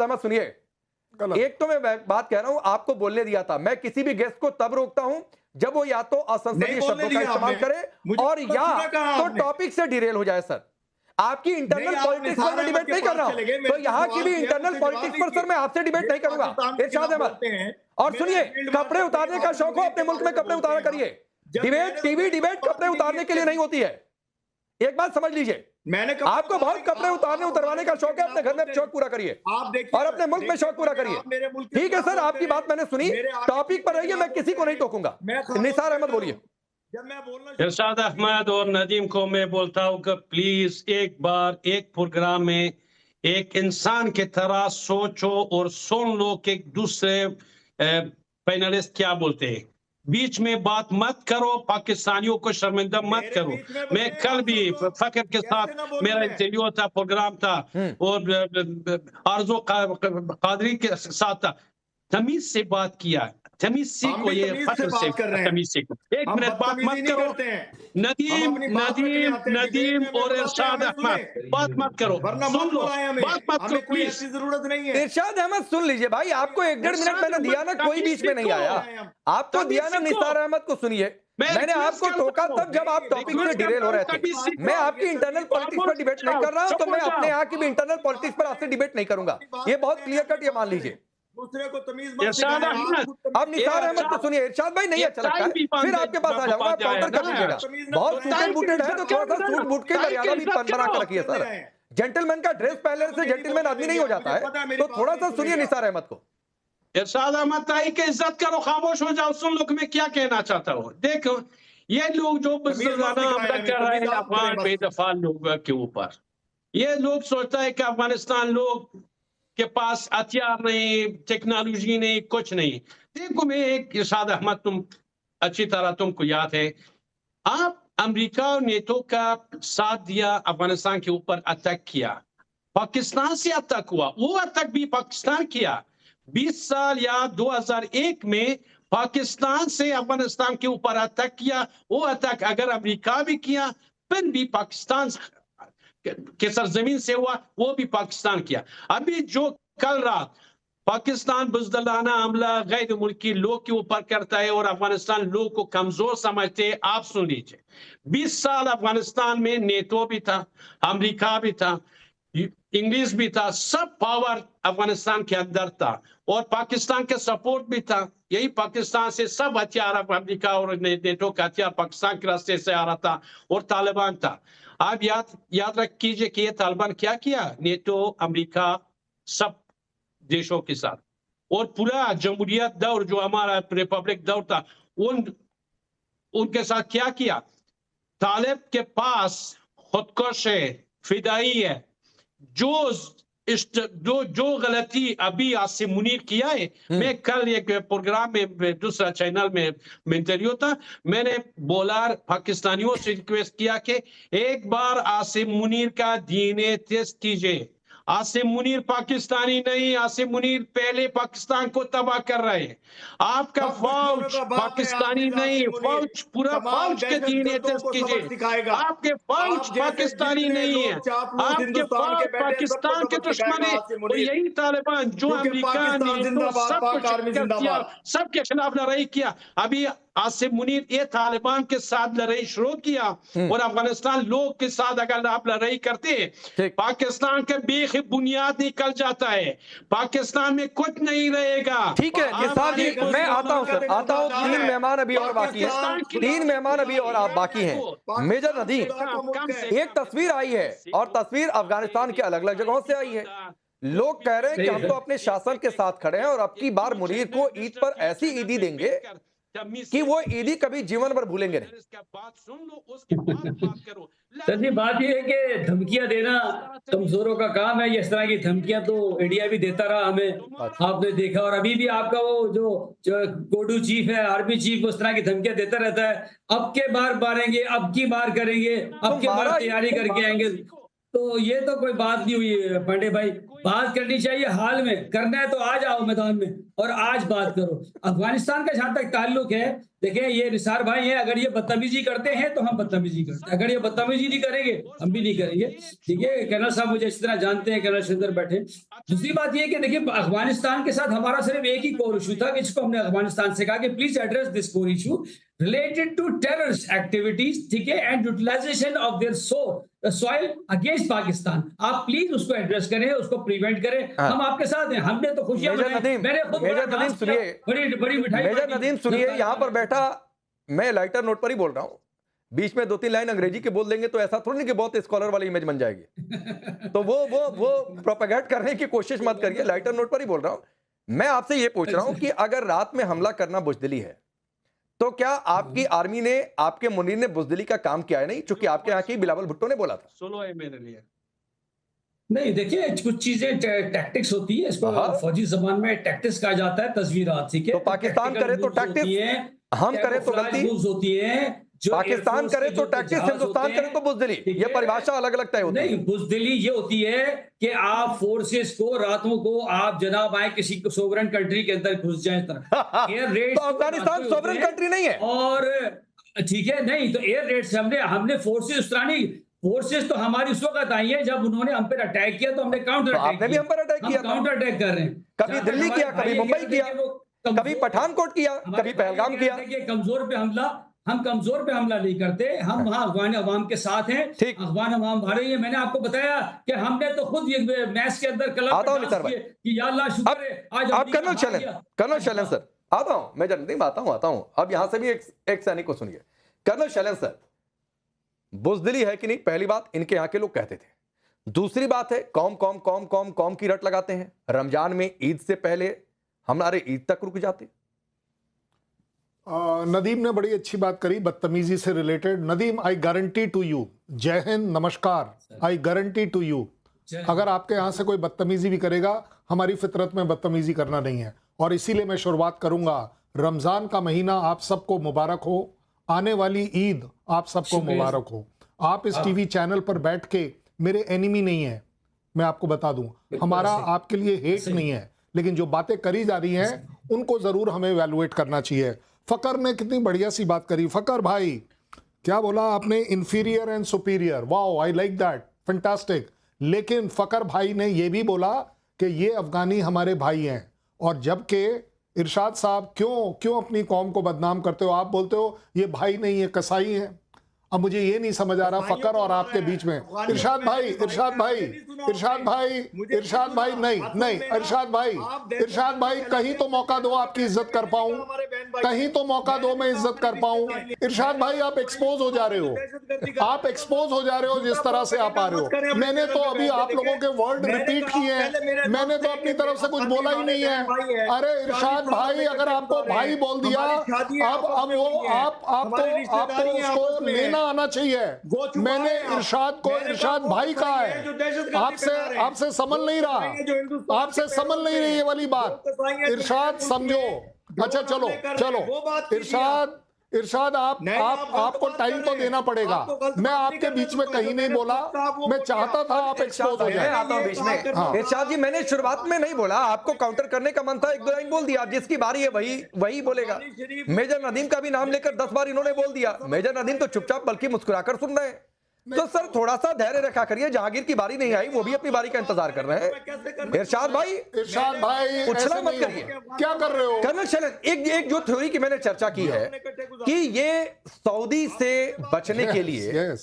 अहमद सुनिए, एक तो मैं बात कह रहा हूं, आपको बोलने दिया था। मैं किसी भी गेस्ट को तब रोकता हूं जब वो या तो असंसदीय शब्दों का इस्तेमाल करे और या तो टॉपिक से डिरेल हो जाए। सर, आपकी इंटरनल पॉलिटिक्स पर मैं डिबेट नहीं कर रहा हूं, तो यहाँ की भी इंटरनल पॉलिटिक्स पर सर मैं आपसे डिबेट नहीं करूंगा। इरशाद अहमद, और सुनिए, कपड़े उतारने का शौक हो अपने मुल्क में कपड़े उतारा करिए। डिबेट, टीवी डिबेट कपड़े उतारने के लिए नहीं होती है। एक बात समझ लीजिए, आपको बहुत कपड़े उतारने उतरवाने का शौक है, अपने घर में शौक पूरा करिए और अपने मुल्क में शौक पूरा करिए। ठीक है सर, आपकी बात मैंने सुनी, टॉपिक पर रहिए, मैं किसी को नहीं टोकूंगा। निसार अहमद बोलिए। इरशाद अहमद और नदीम को मैं बोलता हूं कि प्लीज एक बार एक प्रोग्राम में एक इंसान की तरह सोचो और सुन लो कि दूसरे पैनलिस्ट क्या बोलते हैं। बीच में बात मत करो, पाकिस्तानियों को शर्मिंदा मत करो। मैं कल भी फखर के साथ मेरा इंटरव्यू था, प्रोग्राम था और आरज़ू कादरी के साथ था। तमीज से बात किया, तमीज सीखो, ये फखर से तमीज सीखो। एक मिनट बात मत करो। नदीम और इरशाद अहमद बात मत करो, सुन लो, बात मत करो प्लीज। जरूरत नहीं है। इरशाद अहमद सुन लीजिए भाई, आपको 1.5 मिनट मैंने दिया ना, कोई बीच में नहीं आया। आपको दिया ना, निसार अहमद को सुनिए। मैंने आपको टोका तब जब आप टॉपिक से डिरेल हो रहे थे। मैं आपकी इंटरनल पॉलिटिक्स पर डिबेट नहीं कर रहा हूं, तो मैं अपने यहाँ की भी इंटरनल पॉलिटिक्स पर आपसे डिबेट नहीं करूंगा। ये बहुत क्लियर कट, ये मान लीजिए। दूसरे को तमीज मत सिखाएं। अब निसार अहमद को सुनिए। इरशाद भाई नहीं अच्छा लगता है, फिर आपके पास आ जाऊंगा, आप काउंटर कर लीजिएगा। बहुत सूटेड बूटेड है तो थोड़ा सा सूट बूट के मर्यादा भी बना कर रखिए सर। जेंटलमैन का ड्रेस पहनने से जेंटलमैन आदमी नहीं हो जाता है, तो थोड़ा सा सुनिए निसार अहमद को। इरशाद अहमद ताई की इज्जत करो, खामोश हो जाओ, सुन लो कि मैं क्या कहना चाहता हूँ। देखो, ये लोग जो बुज़दिलाना हमला कर रहे हैं अफगान बेदफा लोगों के ऊपर, ये लोग सोचता है कि अफगानिस्तान लोग के पास हथियार नहीं, टेक्नोलॉजी नहीं, कुछ नहीं। देखो, मैं एक इरशाद अहमद, तुम अच्छी तरह तुमको याद है, आप अमेरिका और नेटो का साथ दिया, अफगानिस्तान के ऊपर अटैक किया, पाकिस्तान से अटैक हुआ, वो अटैक भी पाकिस्तान किया। 20 साल या 2001 में पाकिस्तान से अफगानिस्तान के ऊपर अटैक किया, वो अटैक अगर अमेरिका भी किया, फिर भी पाकिस्तान के सरजमीन से हुआ, वो भी पाकिस्तान किया। अभी जो कल रात पाकिस्तान बुज़दिलाना हमला गैर मुल्की लोग के ऊपर करता है और अफगानिस्तान लोग को कमजोर समझते हैं, आप सुन लीजिए। 20 साल अफगानिस्तान में नेटो भी था, अमेरिका भी था, इंग्लिश भी था, सब पावर अफगानिस्तान के अंदर था और पाकिस्तान के सपोर्ट भी था। यही पाकिस्तान से सब हथियार, अमेरिका और नेटो का हथियार पाकिस्तान के रास्ते से आ रहा था और तालिबान था। आप याद रख कीजिए कि ये तालिबान क्या किया, नेटो, अमेरिका, सब देशों के साथ और पूरा जमहूरियत दौर जो हमारा रिपब्लिक दौर था, उनके साथ क्या किया। तालिब के पास खुदकुश है, फिदाई है, जो गलती अभी आसिम मुनीर किया है। मैं कल एक प्रोग्राम में, दूसरा चैनल में इंटरव्यू था, मैंने बोला, पाकिस्तानियों से रिक्वेस्ट किया कि एक बार आसिम मुनीर का डीएनए टेस्ट कीजिए। आसिम मुनीर पाकिस्तानी नहीं, आसिम मुनीर पहले पाकिस्तान को तबाह कर रहे हैं। आपका फौज पाकिस्तानी नहीं, फौज पूरा फौज के डीएनए टेस्ट कीजिए। आपके फौज पाकिस्तानी नहीं है, आपके फौज पाकिस्तान के दुश्मन है। और यही तालिबान जो अमेरिका ने सब कुछ कर दिया, सबके खिलाफ लड़ाई किया। अभी आसिम मुनीर ये तालिबान के साथ लड़ाई शुरू किया और अफगानिस्तान लोग के साथ अगर आप लड़ाई करते हैं, पाकिस्तान के बेखी बुनियाद निकल जाता है, पाकिस्तान में कुछ नहीं रहेगा। ठीक है निसार जी, मैं आता हूं सर, आता हूं। 3 मेहमान अभी और बाकी हैं, 3 मेहमान अभी और आप बाकी हैं। मेजर नदीम, एक तस्वीर आई है और तस्वीर अफगानिस्तान के अलग अलग जगहों से आई है। लोग कह रहे हैं कि हम तो अपने शासन के साथ खड़े हैं और अब की बार मुनीर को ईद पर ऐसी ईदी देंगे कि वो ईदी कभी जीवन भर भूलेंगे नहीं। सर जी, बात ये है कि धमकियां देना कमजोरों का काम है। इस तरह की धमकियां तो इंडिया भी देता रहा हमें, आपने देखा। और अभी भी आपका वो जो कोडू चीफ है, आर्मी चीफ, उस तरह की धमकियां देता रहता है। अब के बार मारेंगे, अब की बार करेंगे, अब के बार तैयारी करके आएंगे। तो ये तो कोई बात नहीं हुई पांडे भाई। बात करनी चाहिए, हाल में करना है तो आज आओ मैदान में और आज बात करो। अफगानिस्तान का जहां तक ताल्लुक है, देखिए ये निसार भाई हैं, अगर ये बदतमीजी करते हैं तो हम बदतमीजी करते हैं, अगर ये बदतमीजी नहीं करेंगे हम भी नहीं करेंगे। ठीक है, कर्नल साहब मुझे इस तरह जानते हैं, कर्नल सिंदर बैठे। दूसरी बात ये कि देखिए अफगानिस्तान के साथ हमारा सिर्फ एक ही कोर इशू था, जिसको हमने अफगानिस्तान से कहा कि please address this core issue related to terrorist activities, ठीक है, and utilization of their soil against Pakistan. आप प्लीज उसको एड्रेस करें, उसको प्रिवेंट करें। हम आपके साथ हैं, हमने तो खुशियां मनाई। मैंने खुद नदीम सुनिए, बड़ी मिठाई। मेजर नदीम सुनिए, यहाँ पर बैठा मैं लाइटर नोट पर ही बोल रहा हूँ, बीच में 2-3 लाइन अंग्रेजी के बोल देंगे तो ऐसा थोड़ी नहीं कि बहुत स्कॉलर वाली इमेज बन जाएगी। तो वो प्रोपेगेट करने की कोशिश मत करिए, लाइटर नोट पर ही बोल रहा हूँ। मैं आपसे ये पूछ रहा हूँ कि अगर रात में हमला करना बुजदिली है तो क्या आपकी आर्मी ने, आपके मुनीर ने बुजदिली का काम किया है? नहीं, चूंकि आपके यहाँ की बिलावल भुट्टो ने बोला था। सुनो है मेरे लिए। नहीं देखिए, कुछ चीजें टैक्टिक्स होती है, इसको फौजी जबान में टैक्टिक्स कहा जाता है, तस्वीरात। ठीक है, तो पाकिस्तान करे तो टैक्टिक्स, हम करें तो गलती होती है। पाकिस्तान करे तो टैक्टिक्स, हिंदुस्तान करे तो बुजदिली, ये परिभाषा अलग अलग तय होती है। नहीं, बुजदिली ये होती है कि आप फोर्सेस को रातों को आप जनाब आए किसी सोवरेन कंट्री के अंदर घुस जाए। एयर रेड तो अफगानिस्तान सोवरेन कंट्री नहीं है, और ठीक है, नहीं तो एयर रेड से हमने फोर्सेस उस तरह नहीं, फोर्सेस तो हमारी उस वक्त आई है जब उन्होंने हम पर अटैक किया, तो हमने काउंटर अटैक आपने भी हम पर अटैक किया, काउंटर अटैक कर रहे हैं। कभी दिल्ली किया, कभी मुंबई किया, कभी पठानकोट किया, कभी पहलगाम किया। कमजोर पे हमला, हम कमजोर पे हमला नहीं करते, हम वहां अफगान अवाम के साथ हैं, अफगान अवाम भारे हैं। मैंने आपको बताया कि हमने तो खुद ये मैच के अंदर कलम कि या अल्लाह शुक्र है आज आप कर्नल शैलेंद्र सर, आता हूं मैं जनरल आता हूं। अब यहां से भी एक सैनिक को सुनिए। कर्नल शैलेंद्र सर, बुजदिली है कि नहीं, पहली बात इनके यहां के लोग कहते थे। दूसरी बात है कौम की रट लगाते हैं। रमजान में ईद से पहले हमारे ईद तक रुक जाते। नदीम ने बड़ी अच्छी बात करी बदतमीजी से related. Nadeem, I guarantee to you, जय हिंद, नमस्कार, आई गारंटी टू यू, अगर आपके यहाँ से कोई बदतमीजी भी करेगा, हमारी फितरत में बदतमीजी करना नहीं है। और इसीलिए मैं शुरुआत करूंगा, रमजान का महीना आप सबको मुबारक हो, आने वाली ईद आप सबको मुबारक हो। आप इस टीवी चैनल पर बैठ के मेरे एनिमी नहीं है, मैं आपको बता दूं, हमारा आपके लिए हेट नहीं है, लेकिन जो बातें करी जा रही हैं उनको जरूर हमें इवैल्यूएट करना चाहिए। फकर ने कितनी बढ़िया सी बात करी। फकर भाई, क्या बोला आपने? Inferior and superior, wow, I like that, fantastic. लेकिन फकर भाई ने यह भी बोला कि ये अफगानी हमारे भाई हैं, और जबकि इरशाद साहब क्यों अपनी कौम को बदनाम करते हो? आप बोलते हो ये भाई नहीं है, कसाई हैं। अब मुझे ये नहीं समझ आ रहा फकर और आपके बीच में। इरशाद भाई नहीं, इरशाद भाई कहीं तो मौका दो, आपकी इज्जत कर पाऊं, कहीं तो मौका दो, मैं इज्जत कर पाऊं। इरशाद भाई, आप एक्सपोज हो जा रहे हो, जिस तरह से आप आ रहे हो। मैंने तो अभी आप लोगों के वर्ड रिपीट किए हैं, मैंने तो अपनी तरफ से कुछ बोला ही नहीं है। अरे इरशाद भाई, अगर आपको भाई बोल दिया, अब वो आपको उसको लेना आना चाहिए। मैंने इरशाद को इरशाद भाई कहा है, आपसे समझ नहीं रहा, आपसे समझ नहीं रही ये वाली बात। इरशाद समझो। अच्छा चलो इरशाद आपको टाइम तो देना पड़ेगा। मैं आपके बीच में कहीं नहीं बोला, मैं चाहता था आप एक्सपोज हो जाए। आता हूं बीच में। हाँ। इरशाद जी, मैंने शुरुआत में नहीं बोला, आपको काउंटर करने का मन था, 1-2 लाइन बोल दिया। जिसकी बारी है वही बोलेगा। मेजर नदीम का भी नाम लेकर 10 बार इन्होंने बोल दिया। मेजर नदीम तो चुपचाप बल्कि मुस्कुराकर सुन रहे हैं। तो सर थोड़ा सा धैर्य रखा करिए, जहांगीर की बारी नहीं आई, वो भी अपनी बारी का इंतजार कर रहे हैं। इरशाद भाई उछला मत करिए, क्या कर रहे हो? कर्नल शैलेंद्र, एक जो थ्योरी की मैंने चर्चा की है कि ये सऊदी से बचने के लिए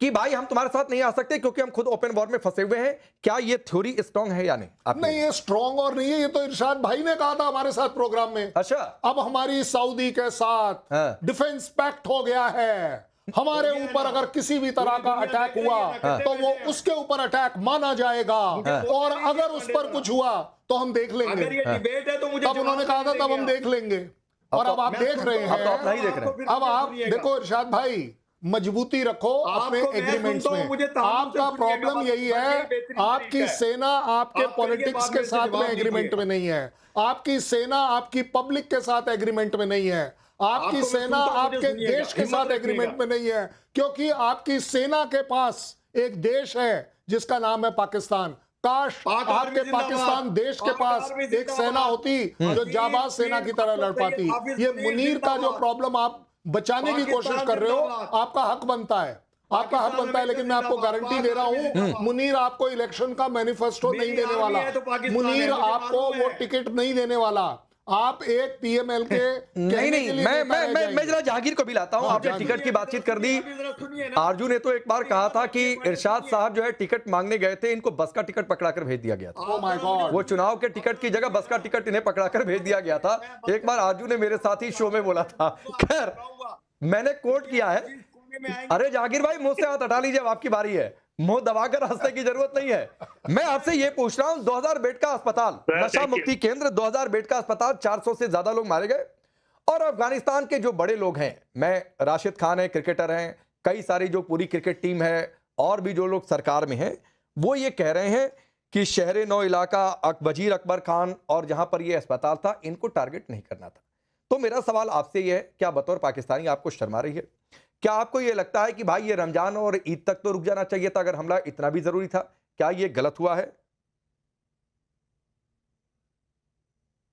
कि भाई हम तुम्हारे साथ नहीं आ सकते क्योंकि हम खुद ओपन वॉर में फंसे हुए हैं, क्या ये थ्योरी स्ट्रांग है या नहीं? नहीं, ये स्ट्रांग और नहीं है, ये तो इरशाद भाई ने कहा था हमारे साथ प्रोग्राम में। अच्छा, अब हमारी सऊदी के साथ डिफेंस पैक्ट हो गया है। हमारे ऊपर अगर किसी भी तरह का अटैक हुआ तो वो उसके ऊपर अटैक माना जाएगा, और अगर उस पर कुछ हुआ तो हम देख लेंगे। अगर ये डिबेट है तो मुझे तब उन्होंने कहा था तब हम देख लेंगे, और अब आप देख रहे हैं। अब आप देखो इरशाद भाई, मजबूती रखो अपने एग्रीमेंट्स में। आपका प्रॉब्लम यही है, आपकी सेना आपके पॉलिटिक्स के साथ में एग्रीमेंट में नहीं है, आपकी सेना आपकी पब्लिक के साथ एग्रीमेंट में नहीं है, आपकी सेना आपके देश के साथ एग्रीमेंट में नहीं है, क्योंकि आपकी सेना के पास एक देश है जिसका नाम है पाकिस्तान। काश आपके पाकिस्तान देश के पास एक सेना होती जो जाबाज सेना की तरह लड़ पाती। ये मुनीर का जो प्रॉब्लम आप बचाने की कोशिश कर रहे हो, आपका हक बनता है, आपका हक बनता है, लेकिन मैं आपको गारंटी दे रहा हूं मुनीर आपको इलेक्शन का मैनिफेस्टो नहीं देने वाला। मुनीर आपको वो टिकट नहीं देने वाला। आप एक पीएमएल के नहीं मैं जरा जहांगीर को भी लाता हूं। आपने टिकट की बातचीत कर दी। आरजू ने तो एक बार कहा था कि इरशाद साहब जो है टिकट मांगने गए थे, इनको बस का टिकट पकड़ाकर भेज दिया गया था। Oh my God! वो चुनाव के टिकट की जगह बस का टिकट इन्हें पकड़ाकर भेज दिया गया था। एक बार आरजू ने मेरे साथ ही शो में बोला था। खैर, मैंने कोट किया है। अरे जहांगीर भाई, मुंह से हाथ हटा लीजिए, अब आपकी बारी है। मुंह दबाकर हंसने की जरूरत नहीं है। मैं आपसे ये पूछ रहा हूं, 2000 बेड का अस्पताल, नशा मुक्ति केंद्र, 2000 बेड का अस्पताल, 400 से ज्यादा लोग मारे गए। और अफगानिस्तान के जो बड़े लोग हैं, मैं राशिद खान है, क्रिकेटर हैं, कई सारी जो पूरी क्रिकेट टीम है, और भी जो लोग सरकार में हैं, वो ये कह रहे हैं कि शहर नौ इलाका, वजीर अकबर खान और जहां पर ये अस्पताल था, इनको टारगेट नहीं करना था। तो मेरा सवाल आपसे यह है, क्या बतौर पाकिस्तानी आपको शर्म आ रही है? क्या आपको यह लगता है कि भाई ये रमजान और ईद तक तो रुक जाना चाहिए था, अगर हमला इतना भी जरूरी था? क्या ये गलत हुआ है?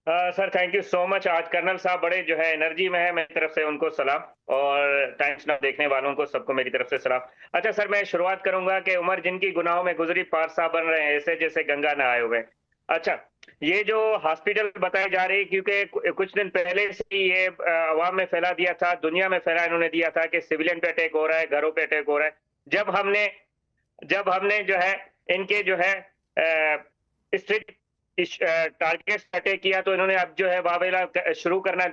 Sir thank you so much. आज कर्नल साहब बड़े जो है एनर्जी में है, मेरी तरफ से उनको सलाम, और टाइम्स नाउ देखने वालों को सबको मेरी तरफ से सलाम। अच्छा सर, मैं शुरुआत करूंगा कि उमर जिनकी गुनाहों में गुजरी पार साहब बन रहे हैं ऐसे जैसे गंगा न आए हुए। अच्छा, ये जो हॉस्पिटल बताई जा रही, क्योंकि कुछ दिन पहले से ये अवाम में फैला दिया था, दुनिया में फैला इन्होंने दिया था कि सिविलियन पे अटैक हो रहा है, घरों पे अटैक हो रहा है। जब हमने जो है इनके जो है स्ट्रिक्ट टारगेट अटैक किया, तो इन्होंने अब जो है वावेला शुरू करना